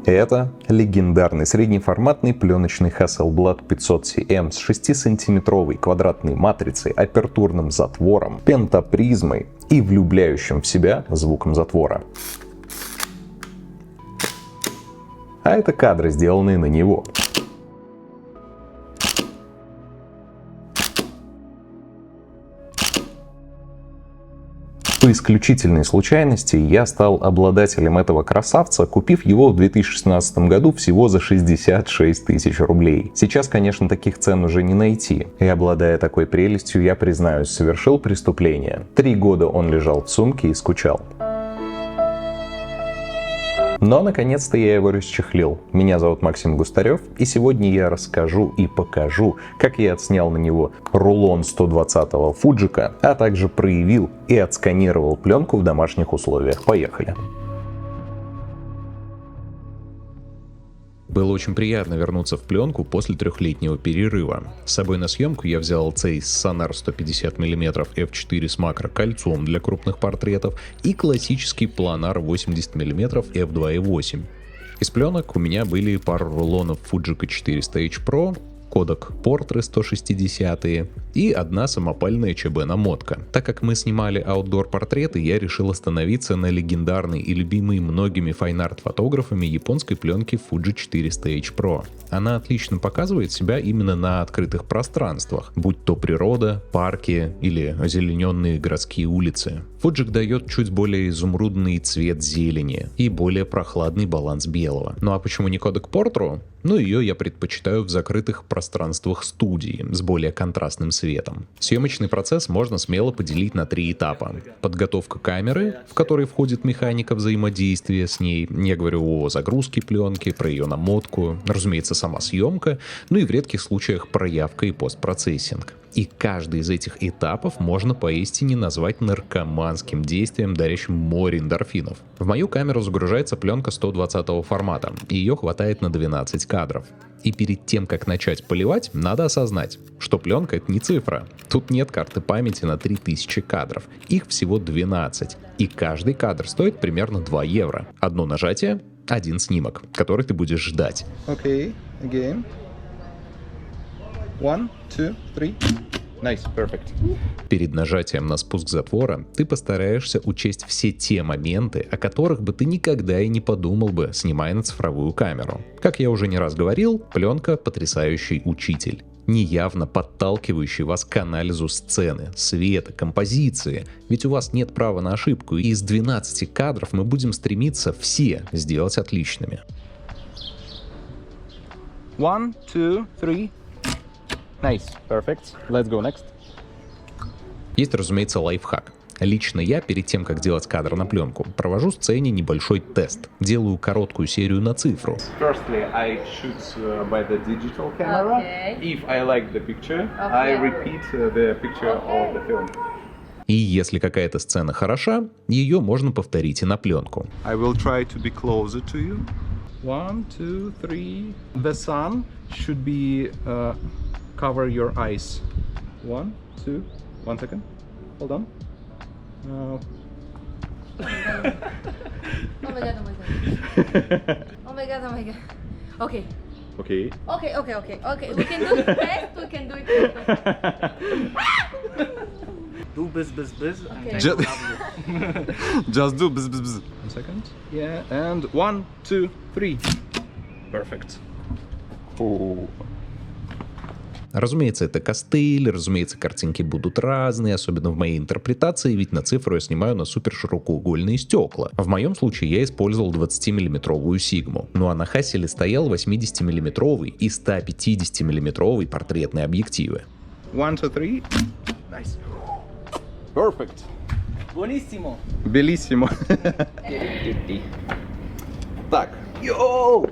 Это легендарный среднеформатный пленочный Hasselblad 500CM с 6-сантиметровой квадратной матрицей, апертурным затвором, пентапризмой и влюбляющим в себя звуком затвора. А это кадры, сделанные на него. По исключительной случайности я стал обладателем этого красавца, купив его в 2016 году всего за 66 тысяч рублей. Сейчас, конечно, таких цен уже не найти. И обладая такой прелестью, я, признаюсь, совершил преступление. 3 года он лежал в сумке и скучал. Но наконец-то я его расчехлил. Меня зовут Максим Густарев, и сегодня я расскажу и покажу, как я отснял на него рулон 120-го Фуджика, а также проявил и отсканировал пленку в домашних условиях. Поехали! Было очень приятно вернуться в пленку после 3-летнего перерыва. С собой на съемку я взял Zeiss Sonnar 150 мм f4 с макрокольцом для крупных портретов и классический Planar 80 мм f2.8. Из пленок у меня были пара рулонов Fuji 400 H Pro, Kodak Portre 160 и одна самопальная ЧБ намотка. Так как мы снимали аутдор-портреты, я решил остановиться на легендарной и любимой многими файн-арт-фотографами японской пленке Fuji 400 H Pro. Она отлично показывает себя именно на открытых пространствах, будь то природа, парки или озелененные городские улицы. Fuji дает чуть более изумрудный цвет зелени и более прохладный баланс белого. Ну а почему не Kodak Portre? Ну, ее я предпочитаю в закрытых пространствах студии с более контрастным светом. Съемочный процесс можно смело поделить на 3 этапа. Подготовка камеры, в которой входит механика взаимодействия с ней. Я говорю о загрузке пленки, про ее намотку, разумеется, сама съемка, ну и в редких случаях проявка и постпроцессинг. И каждый из этих этапов можно поистине назвать наркоманским действием, дарящим море эндорфинов. В мою камеру загружается пленка 120 формата, и ее хватает на 12 кадров. И перед тем, как начать поливать, надо осознать, что пленка — это не цифра. Тут нет карты памяти на 3000 кадров, их всего 12. И каждый кадр стоит примерно 2 евро. Одно нажатие — один снимок, который ты будешь ждать. Okay, again. 1, 2, 3. Nice, perfect. Перед нажатием на спуск затвора ты постараешься учесть все те моменты, о которых бы ты никогда и не подумал бы, снимая на цифровую камеру. Как я уже не раз говорил, пленка — потрясающий учитель, неявно подталкивающий вас к анализу сцены, света, композиции. Ведь у вас нет права на ошибку, и из 12 кадров мы будем стремиться все сделать отличными. 1, 2, 3. Nice, perfect. Let's go next. Есть, разумеется, лайфхак. Лично я, перед тем, как делать кадр на пленку, провожу сцене небольшой тест. Делаю короткую серию на цифру. Firstly, I shoot by the digital camera. Okay. If I like the picture, Okay. I repeat the picture of the film. И если какая-то сцена хороша, ее можно повторить и на пленку. I will try to be closer to you. 1, 2, 3. The sun should be cover your eyes. 1, 2. 1 second. Hold on. Oh my god, oh my god. Oh my god, oh my god. Okay. Okay. Okay. We can do it fast, we can do it fast. Do buzz. Okay. Just do bzz bzz bzz. 1 second. Yeah, and 1, 2, 3. Perfect. Oh. Разумеется, это костыль, разумеется, картинки будут разные, особенно в моей интерпретации, ведь на цифру я снимаю на суперширокоугольные стекла. В моем случае я использовал 20-миллиметровую сигму, ну а на Hassel'е стоял 80-миллиметровый и 150-миллиметровый портретные объективы. 1, 2, 3. Nice. Perfect. Buonissimo. Bellissimo. Так. Йоу!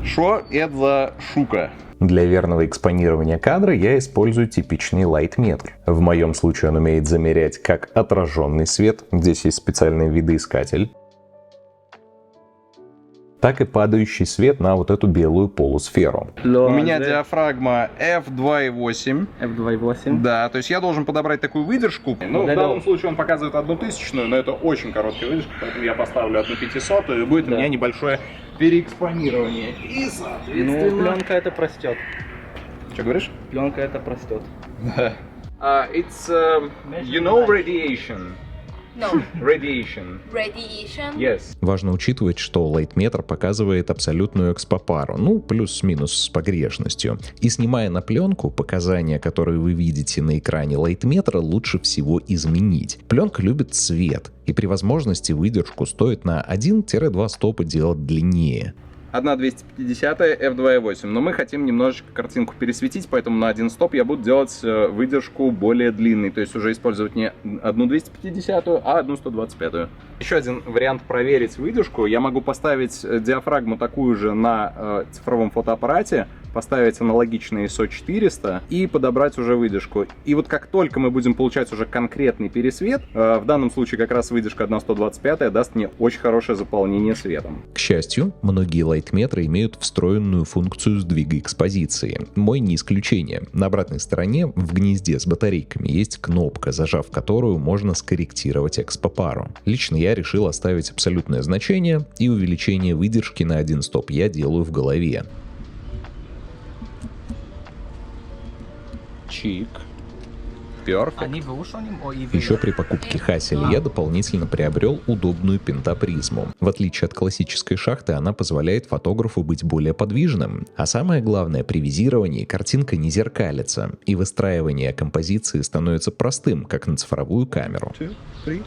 Що це шука? Для верного экспонирования кадра я использую типичный лайтметр. В моем случае он умеет замерять как отраженный свет, здесь есть специальный видоискатель, так и падающий свет на вот эту белую полусферу. У меня диафрагма f2.8. F2.8. Да, то есть я должен подобрать такую выдержку. Ну, в данном случае он показывает 1000, но это очень короткая выдержка, поэтому я поставлю 1500, и будет у меня небольшое переэкспонирование. И, соответственно... Ну, пленка это простет. Что говоришь? Пленка это простет. It's, you know, radiation. No. Radiation. Radiation. Yes. Важно учитывать, что лайтметр показывает абсолютную экспопару, ну, плюс-минус с погрешностью. И снимая на пленку, показания, которые вы видите на экране лайтметра, лучше всего изменить. Пленка любит цвет, и при возможности выдержку стоит на 1-2 стопа делать длиннее. 1,250 f2.8, но мы хотим немножечко картинку пересветить, поэтому на 1 стоп я буду делать выдержку более длинной, то есть уже использовать не 1,250, а 1,125. Еще один вариант проверить выдержку. Я могу поставить диафрагму такую же на цифровом фотоаппарате, поставить аналогичный ISO 400 и подобрать уже выдержку. И вот как только мы будем получать уже конкретный пересвет, в данном случае как раз выдержка 1,125 даст мне очень хорошее заполнение светом. К счастью, многие лайтметры имеют встроенную функцию сдвига экспозиции. Мой не исключение. На обратной стороне в гнезде с батарейками есть кнопка, зажав которую можно скорректировать экспопару. Лично я решил оставить абсолютное значение, и увеличение выдержки на 1 стоп я делаю в голове. Чик. Перфект. Еще при покупке Hasselblad я дополнительно приобрел удобную пентапризму. В отличие от классической шахты, она позволяет фотографу быть более подвижным. А самое главное, при визировании картинка не зеркалится, и выстраивание композиции становится простым, как на цифровую камеру. 2, 3.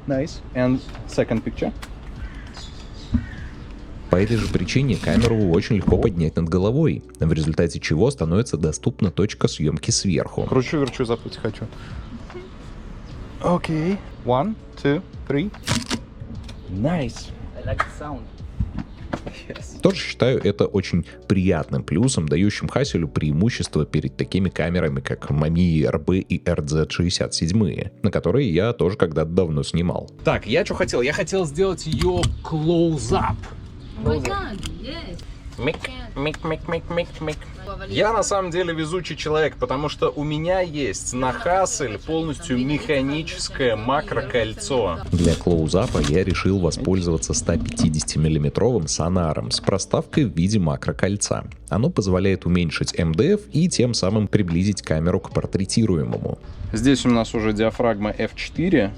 Nice. And second picture. По этой же причине камеру очень легко поднять над головой, в результате чего становится доступна точка съемки сверху. Кручу-верчу, заплыть хочу. Окей. 1, 2, 3. Nice. I like the sound. Yes. Тоже считаю это очень приятным плюсом, дающим Hasselblad преимущество перед такими камерами, как Mamiya RB и RZ67, на которые я тоже когда-то давно снимал. Так, я что хотел? Я хотел сделать ее close-up. Oh my god, yes. Мик. Я на самом деле везучий человек, потому что у меня есть на Hasselblad полностью механическое макрокольцо. Для клоузапа я решил воспользоваться 150-мм сонаром с проставкой в виде макрокольца. Оно позволяет уменьшить МДФ и тем самым приблизить камеру к портретируемому. Здесь у нас уже диафрагма f4,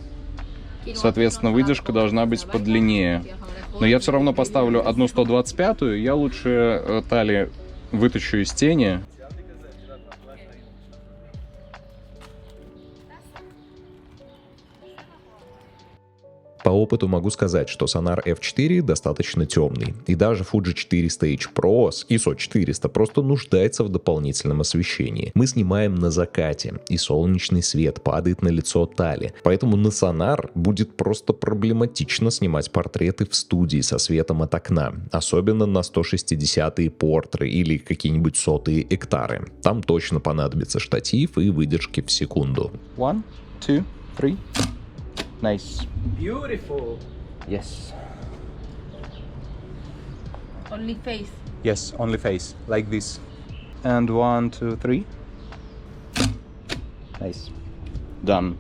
соответственно, выдержка должна быть подлиннее. Но я все равно поставлю 1,125, я лучше тали вытащу из тени. По опыту могу сказать, что Sonar F4 достаточно темный, и даже Fuji 400 H Pro с ISO 400 просто нуждается в дополнительном освещении. Мы снимаем на закате, и солнечный свет падает на лицо Тали, поэтому на Sonar будет просто проблематично снимать портреты в студии со светом от окна, особенно на 160-е портры или какие-нибудь 100-е эктары. Там точно понадобится штатив и выдержки в секунду. 1, 2, 3. Nice. Beautiful. Yes. Only face. Yes, only face, like this. And 1, 2, 3. Nice. Done.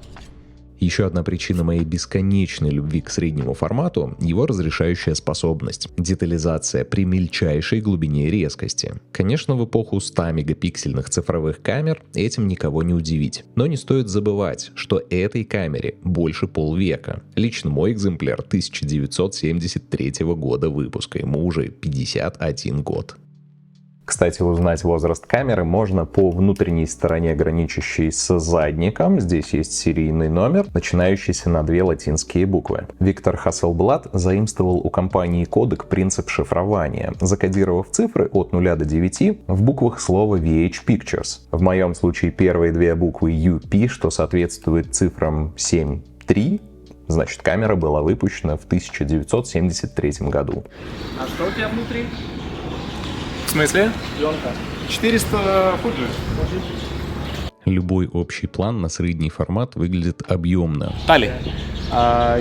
Еще одна причина моей бесконечной любви к среднему формату — его разрешающая способность. Детализация при мельчайшей глубине резкости. Конечно, в эпоху 100-мегапиксельных цифровых камер этим никого не удивить. Но не стоит забывать, что этой камере больше полвека. Лично мой экземпляр 1973 года выпуска, ему уже 51 год. Кстати, узнать возраст камеры можно по внутренней стороне, граничащей с задником. Здесь есть серийный номер, начинающийся на 2 латинские буквы. Виктор Hasselblad заимствовал у компании Kodak принцип шифрования, закодировав цифры от 0 до 9 в буквах слова VH Pictures. В моем случае первые 2 буквы UP, что соответствует цифрам 7-3, значит, камера была выпущена в 1973 году. А что у тебя внутри? В смысле? Пленка. 400 Fuji. Любой общий план на средний формат выглядит объемно. Тали,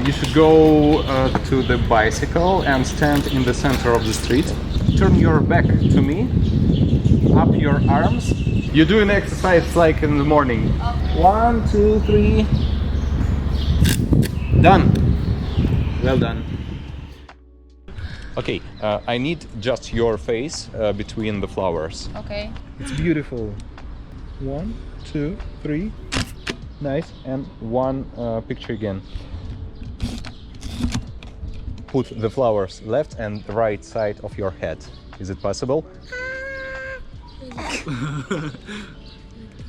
You should go to the bicycle and stand in the center of the street. Turn your back to me. Up your arms. You do an exercise like in the morning. 1, 2, 3. Done. Well done. Okay, I need just your face between the flowers. Okay. It's beautiful. 1, 2, 3. Nice. And one picture again. Put the flowers left and right side of your head. Is it possible?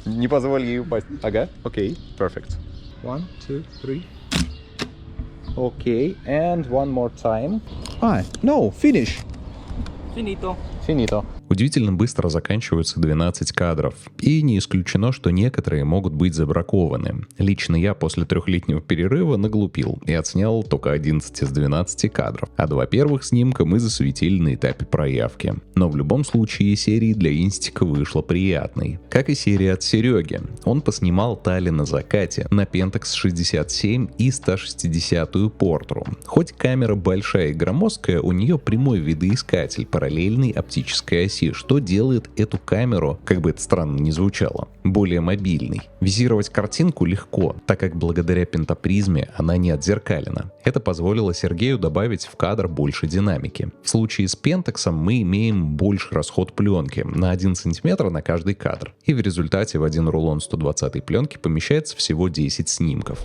Не позволь ей упасть. Ага, окей, perfect. 1, 2, 3. Okay, and one more time. No, finish. Finito. Finito. Удивительно быстро заканчиваются 12 кадров, и не исключено, что некоторые могут быть забракованы. Лично я после 3-летнего перерыва наглупил и отснял только 11 из 12 кадров, а 2 первых снимка мы засветили на этапе проявки. Но в любом случае серия для Инстика вышла приятной. Как и серия от Сереги. Он поснимал Тали на закате на Pentax 67 и 160-ю Portra. Хоть камера большая и громоздкая, у нее прямой видоискатель параллельной оптической оси, что делает эту камеру, как бы это странно ни звучало, более мобильной. Визировать картинку легко, так как благодаря пентапризме она не отзеркалена. Это позволило Сергею добавить в кадр больше динамики. В случае с Pentax мы имеем больший расход пленки на 1 см на каждый кадр, и в результате в один рулон 120 пленки помещается всего 10 снимков.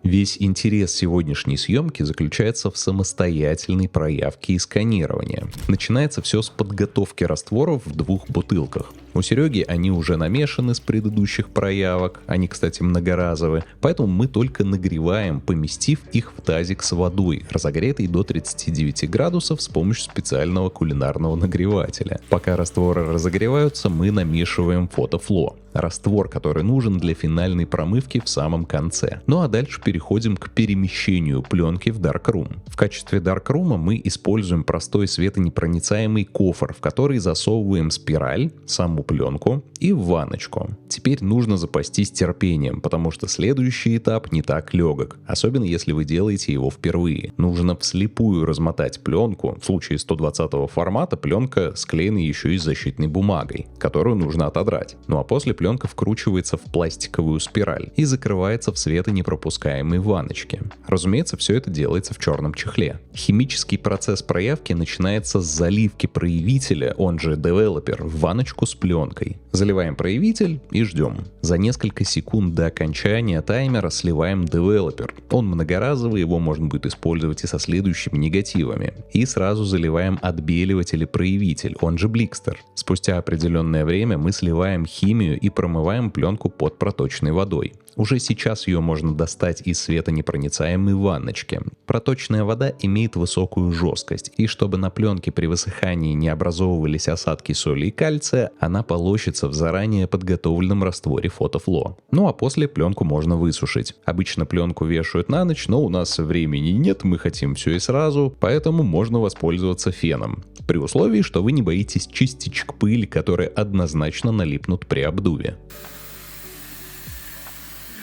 Весь интерес сегодняшней съемки заключается в самостоятельной проявке и сканировании. Начинается все с подготовки растворов в 2 бутылках. У Сереги они уже намешаны с предыдущих проявок, они, кстати, многоразовые, поэтому мы только нагреваем, поместив их в тазик с водой, разогретой до 39 градусов с помощью специального кулинарного нагревателя. Пока растворы разогреваются, мы намешиваем фотофло, раствор, который нужен для финальной промывки в самом конце. Ну а дальше переходим к перемещению пленки в Darkroom. В качестве Darkroom мы используем простой светонепроницаемый кофр, в который засовываем спираль, саму пленку и в ванночку. Теперь нужно запастись терпением, потому что следующий этап не так легок, особенно если вы делаете его впервые. Нужно вслепую размотать пленку. В случае 120 формата пленка склеена еще и защитной бумагой, которую нужно отодрать. Ну а после пленка вкручивается в пластиковую спираль и закрывается в светонепропускаемой ванночке. Разумеется, все это делается в черном чехле. Химический процесс проявки начинается с заливки проявителя, он же девелопер, в ванночку с пленкой. Заливаем проявитель и ждем. За несколько секунд до окончания таймера сливаем девелопер. Он многоразовый, его можно будет использовать и со следующими негативами. И сразу заливаем отбеливатель и проявитель, он же бликстер. Спустя определенное время мы сливаем химию и промываем пленку под проточной водой. Уже сейчас ее можно достать из светонепроницаемой ванночки. Проточная вода имеет высокую жесткость, и чтобы на пленке при высыхании не образовывались осадки соли и кальция, она полощется в заранее подготовленном растворе фотофло. Ну а после пленку можно высушить. Обычно пленку вешают на ночь, но у нас времени нет, мы хотим все и сразу, поэтому можно воспользоваться феном. При условии, что вы не боитесь частичек пыли, которые однозначно налипнут при обдуве.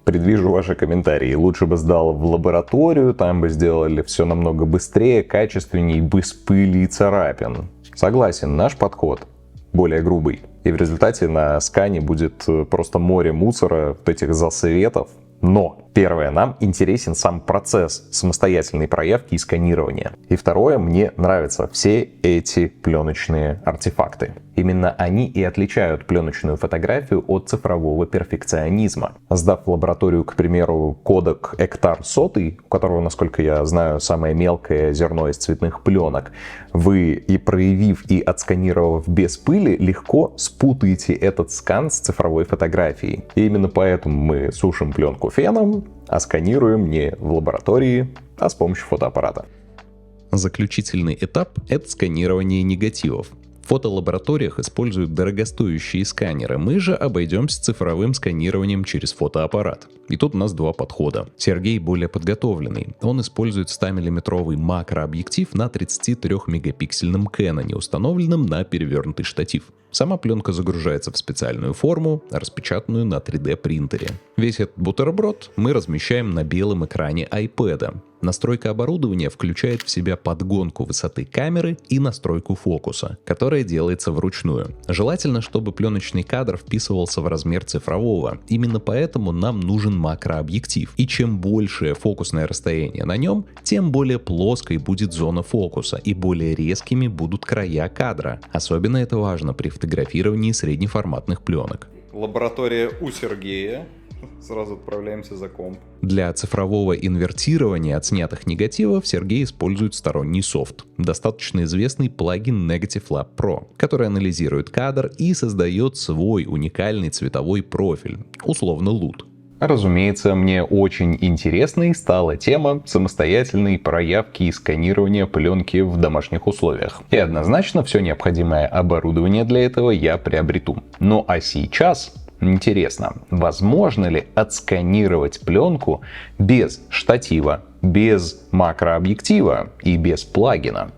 Предвижу ваши комментарии. Лучше бы сдал в лабораторию, там бы сделали все намного быстрее, качественнее, без пыли и царапин. Согласен, наш подход более грубый. И в результате на скане будет просто море мусора, вот этих засветов. Но, первое, нам интересен сам процесс самостоятельной проявки и сканирования. И второе, мне нравятся все эти пленочные артефакты. Именно они и отличают пленочную фотографию от цифрового перфекционизма. Сдав в лабораторию, к примеру, кодек Экtar 100, у которого, насколько я знаю, самое мелкое зерно из цветных пленок, вы и проявив, и отсканировав без пыли, легко спутаете этот скан с цифровой фотографией. И именно поэтому мы сушим пленку феном, а сканируем не в лаборатории, а с помощью фотоаппарата. Заключительный этап — это сканирование негативов. В фотолабораториях используют дорогостоящие сканеры, мы же обойдемся цифровым сканированием через фотоаппарат. И тут у нас 2 подхода. Сергей более подготовленный. Он использует 100-мм макрообъектив на 33-мегапиксельном Canon, установленном на перевернутый штатив. Сама пленка загружается в специальную форму, распечатанную на 3D принтере. Весь этот бутерброд мы размещаем на белом экране iPad. Настройка оборудования включает в себя подгонку высоты камеры и настройку фокуса, которая делается вручную. Желательно, чтобы пленочный кадр вписывался в размер цифрового. Именно поэтому нам нужен макрообъектив. И чем большее фокусное расстояние на нем, тем более плоской будет зона фокуса и более резкими будут края кадра. Особенно это важно при фотографировании среднеформатных пленок. Лаборатория у Сергея. Сразу отправляемся за комп. Для цифрового инвертирования отснятых негативов Сергей использует сторонний софт, достаточно известный плагин Negative Lab Pro, который анализирует кадр и создает свой уникальный цветовой профиль, условно LUT. Разумеется, мне очень интересной стала тема самостоятельной проявки и сканирования пленки в домашних условиях. И однозначно все необходимое оборудование для этого я приобрету. Ну а сейчас... Интересно, возможно ли отсканировать пленку без штатива, без макрообъектива и без плагина?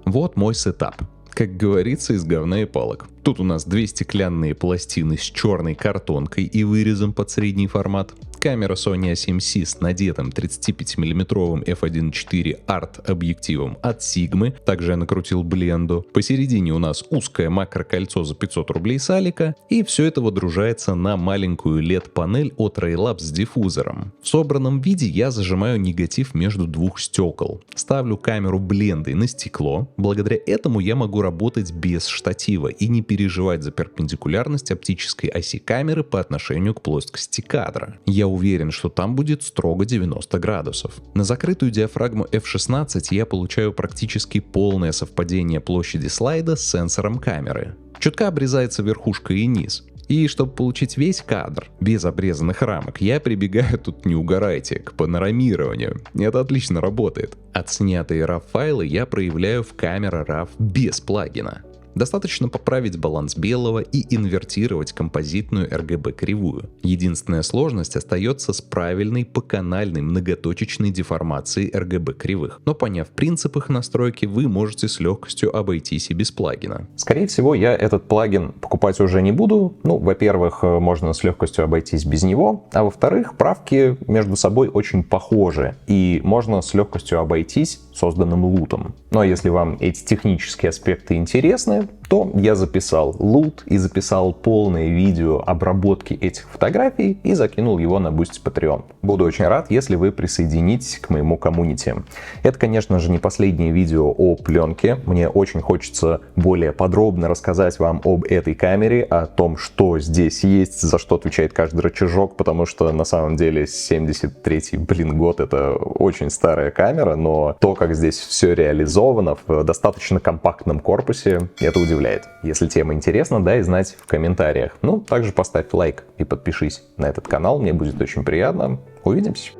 Вот мой сетап. Как говорится, из говна и палок. Тут у нас две стеклянные пластины с черной картонкой и вырезом под средний формат. Камера Sony A7C с надетым 35 мм f1.4 арт-объективом от Sigma. Также я накрутил бленду. Посередине у нас узкое макрокольцо за 500 рублей с Алика. И все это водружается на маленькую LED-панель от Raylab с диффузором. В собранном виде я зажимаю негатив между двух стекол. Ставлю камеру блендой на стекло. Благодаря этому я могу работать без штатива и не переживать за перпендикулярность оптической оси камеры по отношению к плоскости кадра. Я уверен, что там будет строго 90 градусов. На закрытую диафрагму f16 я получаю практически полное совпадение площади слайда с сенсором камеры. Чутка обрезается верхушка и низ. И чтобы получить весь кадр без обрезанных рамок, я прибегаю, тут не угорайте, к панорамированию. Это отлично работает. Отснятые RAW-файлы я проявляю в Camera Raw без плагина. Достаточно поправить баланс белого и инвертировать композитную RGB-кривую. Единственная сложность остается с правильной поканальной многоточечной деформацией RGB-кривых. Но поняв принцип их настройки, вы можете с легкостью обойтись и без плагина. Скорее всего, я этот плагин покупать уже не буду. Ну, во-первых, можно с легкостью обойтись без него. А во-вторых, правки между собой очень похожи. И можно с легкостью обойтись созданным лутом. Ну а если вам эти технические аспекты интересны, то я записал лут и записал полное видео обработки этих фотографий и закинул его на Boosty Patreon. Буду очень рад, если вы присоединитесь к моему комьюнити. Это, конечно же, не последнее видео о пленке. Мне очень хочется более подробно рассказать вам об этой камере, о том, что здесь есть, за что отвечает каждый рычажок, потому что на самом деле 73-й, год — это очень старая камера, но то, как здесь все реализовано в достаточно компактном корпусе, это удивляет. Если тема интересна, дай знать в комментариях. Ну, также поставь лайк и подпишись на этот канал, мне будет очень приятно. Увидимся!